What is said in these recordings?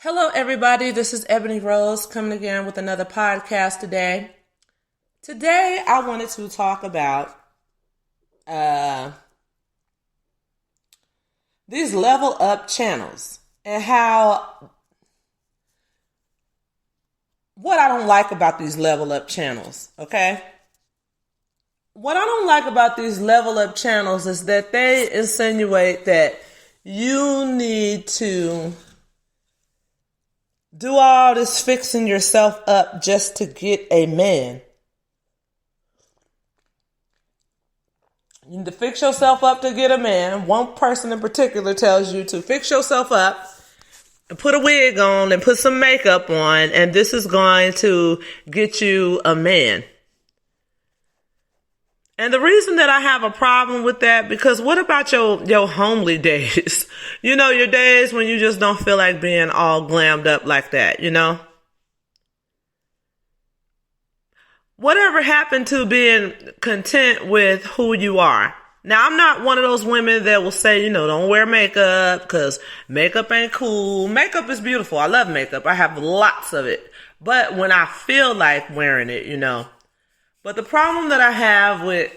Hello, everybody. This is Ebony Rose coming again with another podcast today. Today, I wanted to talk about these level up channels and what I don't like about these level up channels, okay? What I don't like about these level up channels is that they insinuate that you need to do all this fixing yourself up just to get a man. You need to fix yourself up to get a man. One person in particular tells you to fix yourself up and put a wig on and put some makeup on, and this is going to get you a man. And the reason that I have a problem with that, because what about your homely days? You know, your days when you just don't feel like being all glammed up like that, you know? Whatever happened to being content with who you are? Now, I'm not one of those women that will say, don't wear makeup because makeup ain't cool. Makeup is beautiful. I love makeup. I have lots of it. But when I feel like wearing it, But the problem that I have with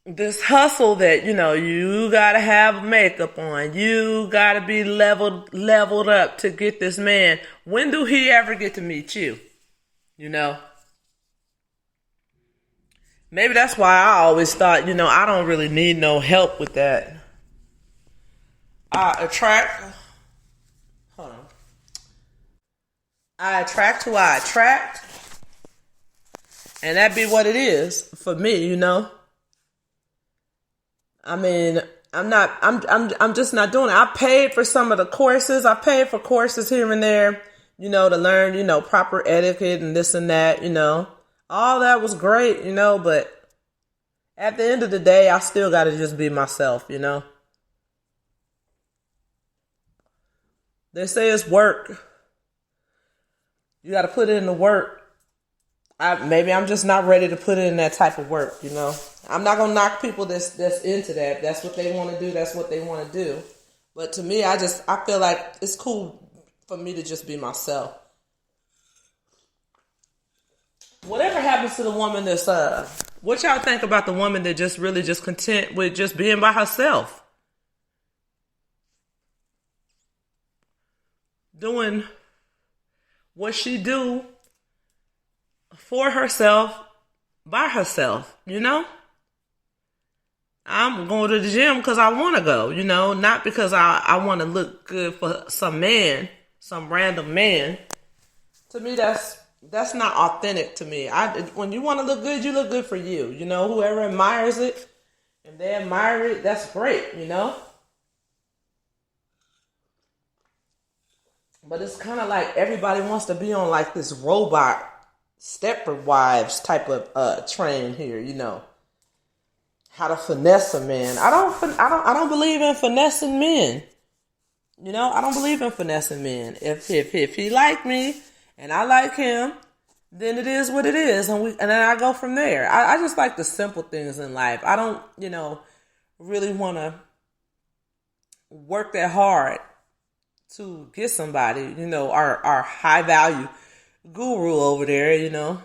this hustle that, you gotta have makeup on, you gotta be leveled up to get this man. When do he ever get to meet you? Maybe that's why I always thought, I don't really need no help with that. I attract who I attract. And that be what it is for me, I mean, I'm just not doing it. I paid for some of the courses. I paid for courses here and there, to learn, proper etiquette and this and that, all that was great, but at the end of the day, I still got to just be myself, They say it's work. You got to put in the work. Maybe I'm just not ready to put in that type of work, I'm not gonna knock people that's into that. That's what they want to do. That's what they want to do. But to me, I feel like it's cool for me to just be myself. Whatever happens to the woman that's what y'all think about the woman that just really just content with just being by herself, doing what she do for herself, by herself, I'm going to the gym because I want to go, not because I want to look good for some man, some random man. To me, that's not authentic to me. When you want to look good, you look good for you. Whoever admires it and they admire it, that's great, But it's kind of like everybody wants to be on like this robot Stepford Wives type of train here, how to finesse a man. I don't believe in finessing men. I don't believe in finessing men. If he like me and I like him, then it is what it is, and then I go from there. I just like the simple things in life. I don't, really want to work that hard to get somebody, our high value guru over there,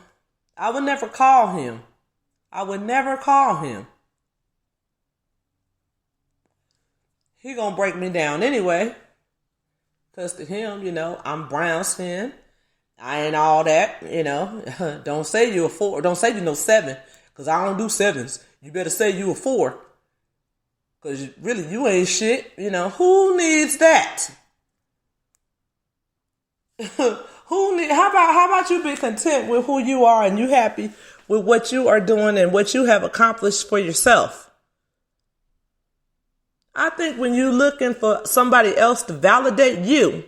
I would never call him. He gonna break me down anyway. Cause to him, I'm brown skin. I ain't all that, Don't say you a 4. Don't say you no 7. Cause I don't do 7s. You better say you a 4. Cause really you ain't shit. Who needs that? How about you be content with who you are and you happy with what you are doing and what you have accomplished for yourself? I think when you're looking for somebody else to validate you,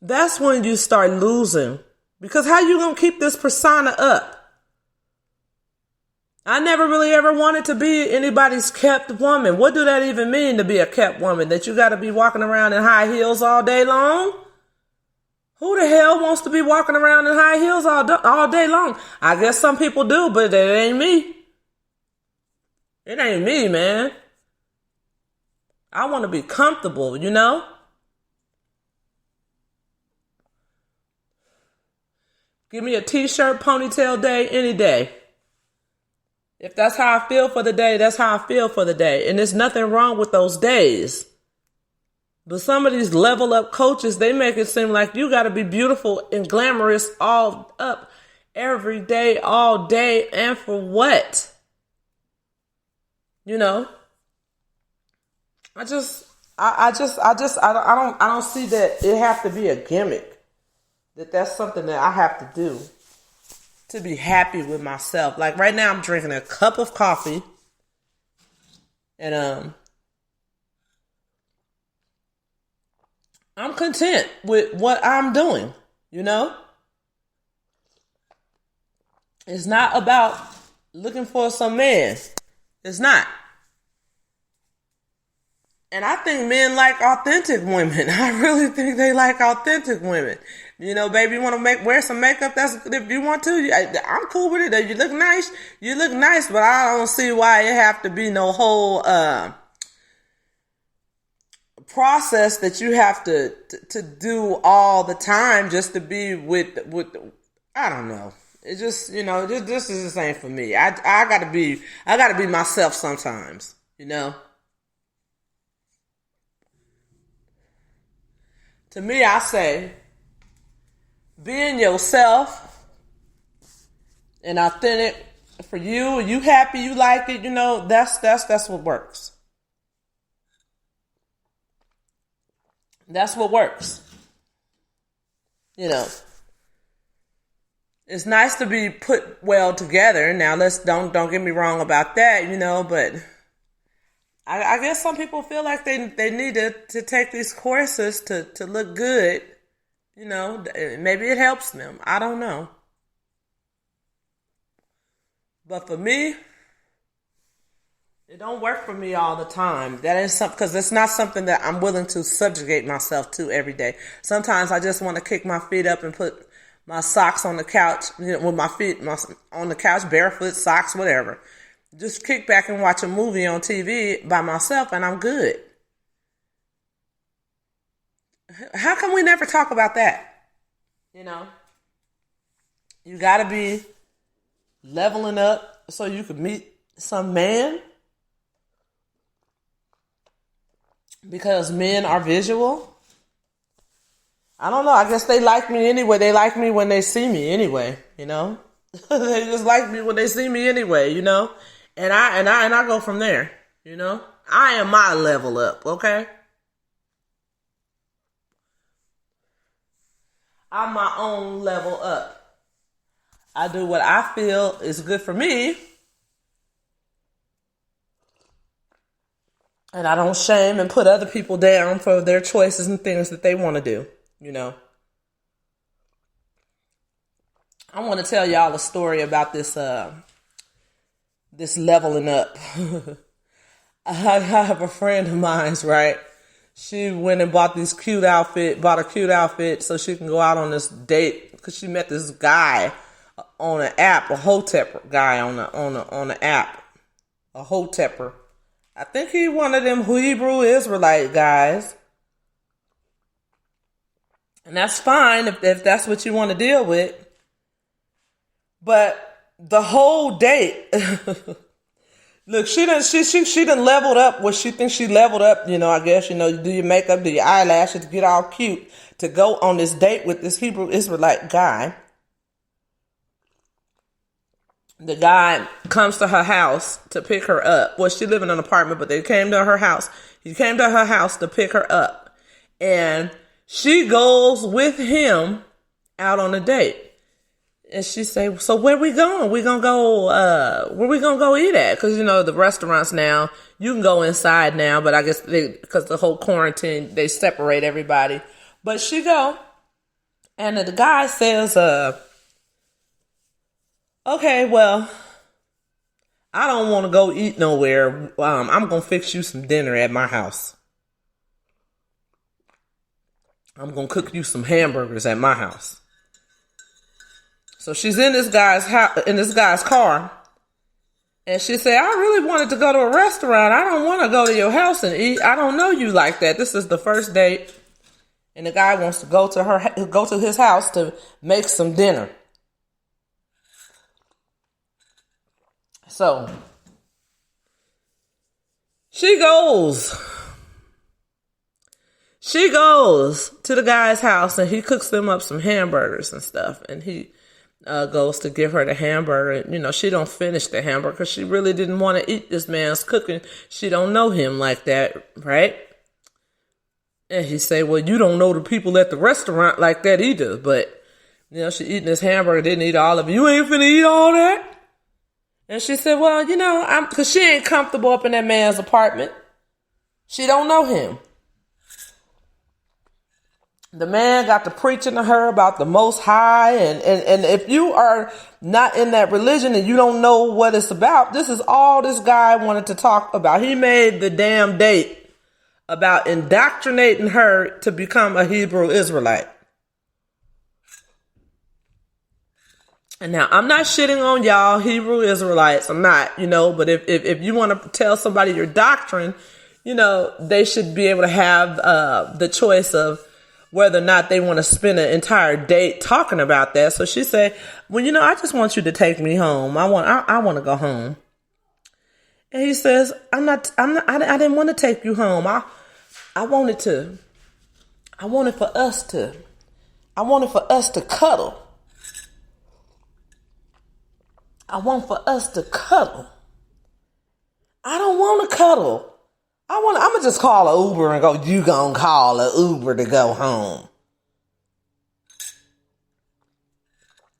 that's when you start losing. Because how you gonna keep this persona up? I never really ever wanted to be anybody's kept woman. What do that even mean to be a kept woman? That you gotta be walking around in high heels all day long? Who the hell wants to be walking around in high heels all day long? I guess some people do, but it ain't me. It ain't me, man. I want to be comfortable, you know? Give me a t-shirt, ponytail day, any day. If that's how I feel for the day, that's how I feel for the day. And there's nothing wrong with those days. But some of these level up coaches, they make it seem like you got to be beautiful and glamorous all up every day, all day. And for what? You know, I don't see that it have to be a gimmick. That's something that I have to do to be happy with myself. Like right now I'm drinking a cup of coffee and I'm content with what I'm doing, you know? It's not about looking for some man. It's not. And I think men like authentic women. I really think they like authentic women. You know, baby, you want to wear some makeup? That's if you want to. I'm cool with it. You look nice. You look nice, but I don't see why it have to be no whole process that you have to do all the time just to be with. I don't know. It just, you know, this is the same for me. I gotta be myself sometimes. You know. To me, I say, being yourself and authentic for you, you happy, you like it, you know, that's what works. That's what works. You know, it's nice to be put well together. Now, don't get me wrong about that, you know, but I guess some people feel like they need to take these courses to look good. You know, maybe it helps them. I don't know. But for me, it don't work for me all the time. That is something, because it's not something that I'm willing to subjugate myself to every day. Sometimes I just want to kick my feet up and put my socks on the couch, you know, with my feet on the couch, barefoot, socks, whatever. Just kick back and watch a movie on TV by myself and I'm good. How come we never talk about that? You know, you gotta be leveling up so you could meet some man, because men are visual. I don't know. I guess they like me anyway. They like me when they see me anyway, you know. They just like me when they see me anyway, you know. And I go from there, you know. I am my level up, okay? I'm my own level up. I do what I feel is good for me. And I don't shame and put other people down for their choices and things that they want to do, you know. I want to tell y'all a story about this leveling up. I have a friend of mine's, right? She went and bought a cute outfit so she can go out on this date, because she met this guy on an app, a hotepper guy on the app, a hotepper. I think he one of them Hebrew Israelite guys, and that's fine if that's what you want to deal with. But the whole date. Look, she done leveled up what she thinks she leveled up, you know, I guess, you know, you do your makeup, do your eyelashes, get all cute to go on this date with this Hebrew Israelite guy. The guy comes to her house to pick her up. Well, she lived in an apartment, but they came to her house. He came to her house to pick her up. And she goes with him out on a date. And she say, so where we going? We gonna go, where we gonna go eat at? Cause you know, the restaurants now, you can go inside now, but I guess cause the whole quarantine, they separate everybody. But she go, and the guy says, okay, well, I don't want to go eat nowhere. I'm gonna fix you some dinner at my house. I'm gonna cook you some hamburgers at my house. So she's in this guy's house, in this guy's car, And she said, I really wanted to go to a restaurant. I don't want to go to your house and eat. I don't know you like that. This is the first date. And the guy wants to go to his house to make some dinner. So she goes to the guy's house and he cooks them up some hamburgers and stuff. And he goes to give her the hamburger. And, she don't finish the hamburger because she really didn't want to eat this man's cooking. She don't know him like that, right? And he say, well, you don't know the people at the restaurant like that either. But, she eating this hamburger, didn't eat all of it. You ain't finna eat all that? And she said, well, because she ain't comfortable up in that man's apartment. She don't know him. The man got to preaching to her about the Most High. And if you are not in that religion and you don't know what it's about, this is all this guy wanted to talk about. He made the damn date about indoctrinating her to become a Hebrew Israelite. And now, I'm not shitting on y'all Hebrew Israelites. I'm not, but if you want to tell somebody your doctrine, they should be able to have the choice of whether or not they want to spend an entire date talking about that. So she said, well, I just want you to take me home. I want to go home. And he says, I didn't want to take you home. I wanted for us to cuddle. I want for us to cuddle. I don't want to cuddle. I'm going to just call an Uber and go, you going to call an Uber to go home.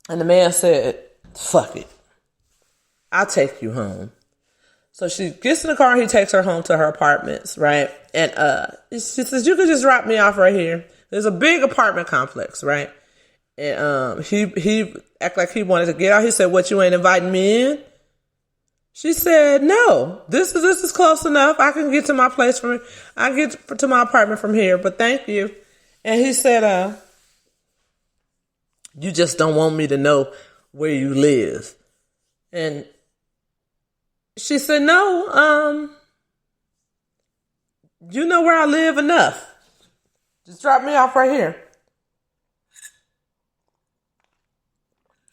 And the man said, fuck it. I'll take you home. So she gets in the car and he takes her home to her apartments, right? And she says, you can just drop me off right here. There's a big apartment complex, right? And he acted like he wanted to get out. He said, what, you ain't inviting me in? She said, no, this is close enough. I can get to my place I get to my apartment from here, but thank you. And he said, you just don't want me to know where you live. And she said, no, you know where I live enough. Just drop me off right here.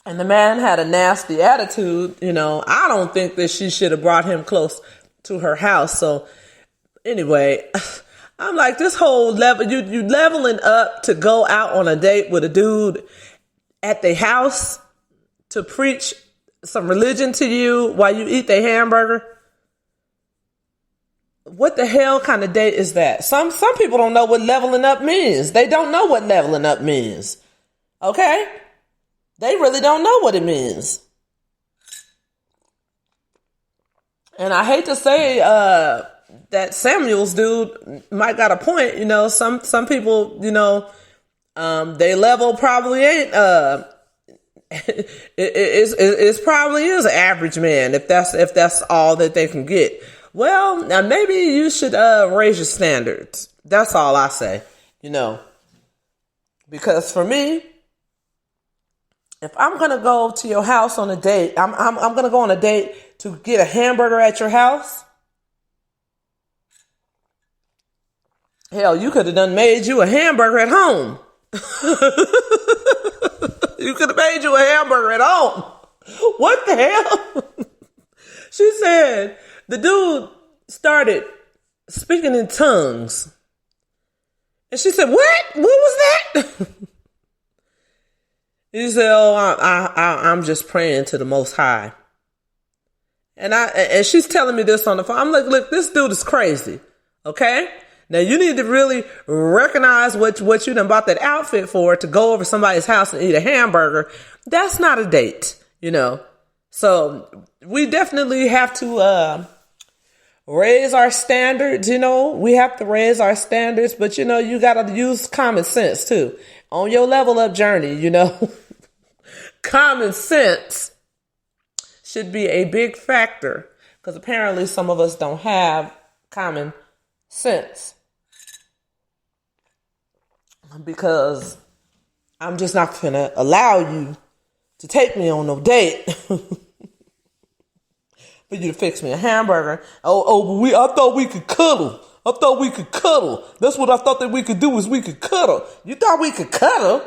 And the man had a nasty attitude. I don't think that she should have brought him close to her house. So anyway, I'm like, this whole level, you leveling up to go out on a date with a dude at the house to preach some religion to you while you eat the hamburger. What the hell kind of date is that? Some people don't know what leveling up means. They don't know what leveling up means. Okay? They really don't know what it means. And I hate to say that Samuels dude might got a point. Some people, they level probably ain't. It probably is an average man if that's all that they can get. Well, now maybe you should raise your standards. That's all I say. Because for me, if I'm going to go to your house on a date, I'm going to go on a date to get a hamburger at your house. Hell, you could have done made you a hamburger at home. You could have made you a hamburger at home. What the hell? She said the dude started speaking in tongues. And she said, what? What was that? He said, oh, I'm just praying to the Most High. And she's telling me this on the phone. I'm like, look, this dude is crazy. Okay? Now you need to really recognize what you done bought that outfit for to go over somebody's house and eat a hamburger. That's not a date, So we definitely have to raise our standards, We have to raise our standards, but you gotta use common sense too. On your level up journey, common sense should be a big factor because apparently some of us don't have common sense. Because I'm just not going to allow you to take me on no date for you to fix me a hamburger. But I thought we could cuddle. I thought we could cuddle. That's what I thought that we could do is we could cuddle. You thought we could cuddle?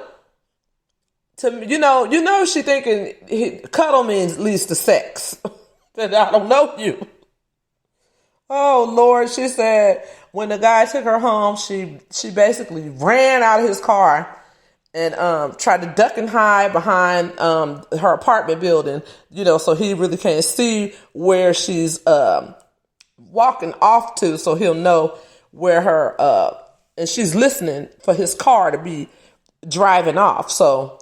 She thinking cuddle leads to sex. That I don't know you. Oh Lord, she said when the guy took her home, she basically ran out of his car and tried to duck and hide behind her apartment building, so he really can't see where she's walking off to, so he'll know where her and she's listening for his car to be driving off. So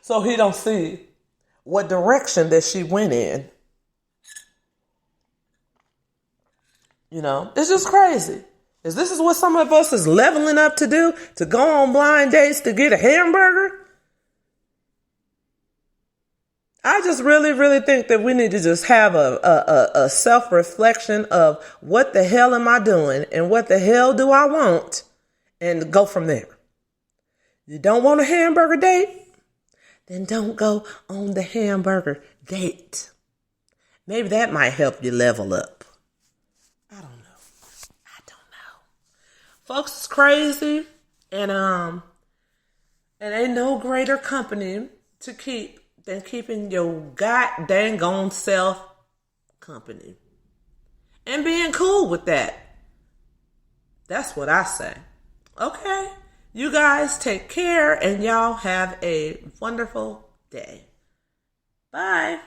so he don't see what direction that she went in. It's just crazy. This is what some of us is leveling up to do, to go on blind dates to get a hamburger. I just really, really think that we need to just have a self-reflection of what the hell am I doing and what the hell do I want, and go from there. You don't want a hamburger date? Then don't go on the hamburger date. Maybe that might help you level up. I don't know. Folks is crazy, and ain't no greater company to keep than keeping your god dang on self company. And being cool with that. That's what I say. Okay. You guys take care and y'all have a wonderful day. Bye.